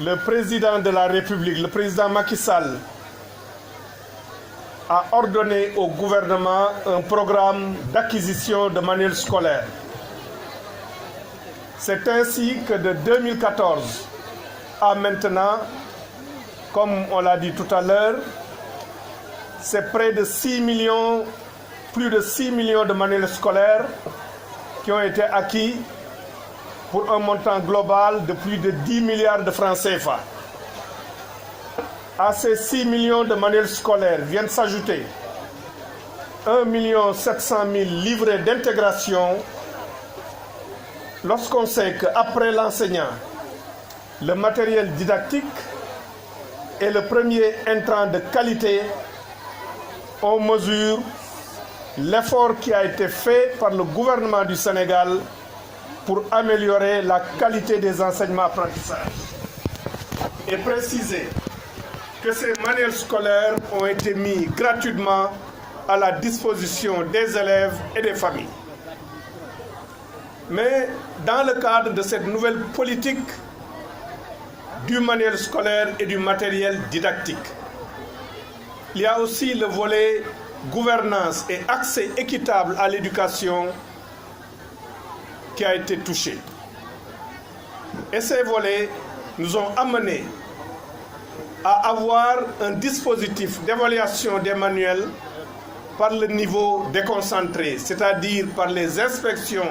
le président de la République, le président Macky Sall, a ordonné au gouvernement un programme d'acquisition de manuels scolaires. C'est ainsi que de 2014 à maintenant, comme on l'a dit tout à l'heure, c'est près de 6 millions, plus de 6 millions de manuels scolaires qui ont été acquis pour un montant global de plus de 10 milliards de francs CFA. À ces 6 millions de manuels scolaires viennent s'ajouter 1 700 000 livrets d'intégration. Lorsqu'on sait qu'après l'enseignant, le matériel didactique est le premier intrant de qualité, on mesure l'effort qui a été fait par le gouvernement du Sénégal pour améliorer la qualité des enseignements-apprentissages et préciser que ces manuels scolaires ont été mis gratuitement à la disposition des élèves et des familles. Mais dans le cadre de cette nouvelle politique du manuel scolaire et du matériel didactique, il y a aussi le volet gouvernance et accès équitable à l'éducation qui a été touché. Et ces volets nous ont amenés à avoir un dispositif d'évaluation des manuels par le niveau déconcentré, c'est-à-dire par les inspections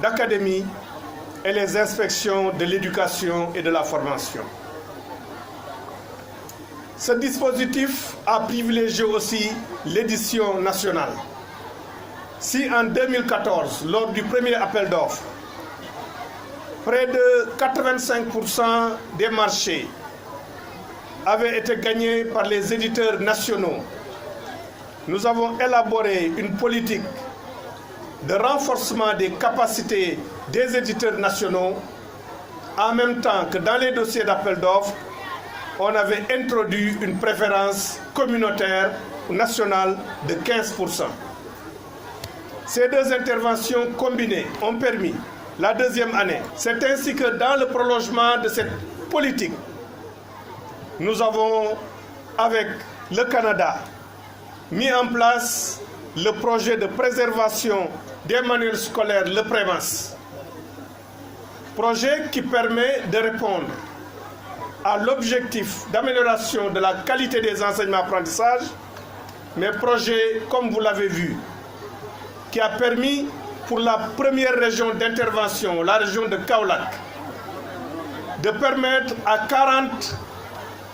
d'académie et les inspections de l'éducation et de la formation. Ce dispositif a privilégié aussi l'édition nationale. Si en 2014, lors du premier appel d'offres, près de 85% des marchés avaient été gagnés par les éditeurs nationaux, nous avons élaboré une politique de renforcement des capacités des éditeurs nationaux, en même temps que dans les dossiers d'appel d'offres, on avait introduit une préférence communautaire ou nationale de 15%. Ces deux interventions combinées ont permis la deuxième année. C'est ainsi que dans le prolongement de cette politique, nous avons, avec le Canada, mis en place le projet de préservation des manuels scolaires, le PREMAS. Projet qui permet de répondre à l'objectif d'amélioration de la qualité des enseignements-apprentissages, mais projet, comme vous l'avez vu, qui a permis pour la première région d'intervention, la région de Kaolack, de permettre à 40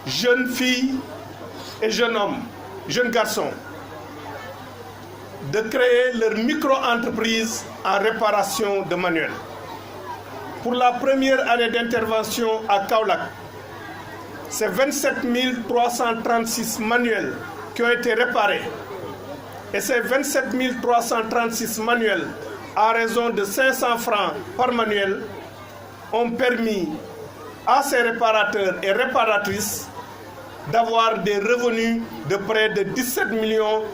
jeunes filles et jeunes hommes, jeunes garçons, de créer leur micro-entreprise en réparation de manuels. Pour la première année d'intervention à Kaolack, c'est 27 336 manuels qui ont été réparés. Et ces 27 336 manuels, à raison de 500 francs par manuel, ont permis à ces réparateurs et réparatrices d'avoir des revenus de près de 17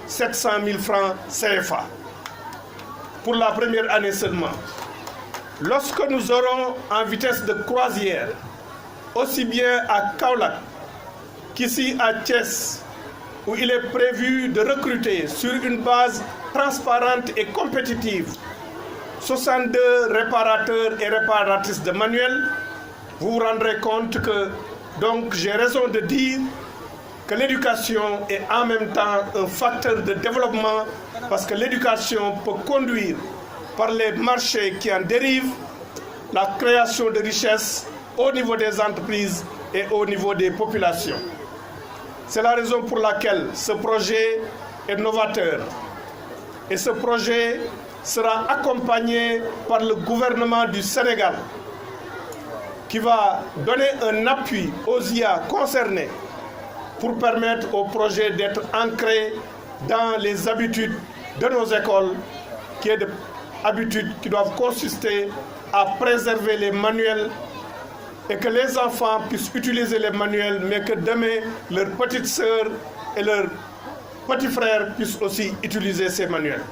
700 000 francs CFA pour la première année seulement. Lorsque nous aurons en vitesse de croisière, aussi bien à Kaolack qu'ici à Thiès, où il est prévu de recruter sur une base transparente et compétitive 62 réparateurs et réparatrices de manuels, vous vous rendrez compte que donc j'ai raison de dire que l'éducation est en même temps un facteur de développement, parce que l'éducation peut conduire par les marchés qui en dérivent la création de richesses au niveau des entreprises et au niveau des populations. C'est la raison pour laquelle ce projet est novateur. Et ce projet sera accompagné par le gouvernement du Sénégal, qui va donner un appui aux IA concernés pour permettre au projet d'être ancré dans les habitudes de nos écoles, qui est des habitudes qui doivent consister à préserver les manuels et que les enfants puissent utiliser les manuels, mais que demain, leurs petites sœurs et leurs petits frères puissent aussi utiliser ces manuels.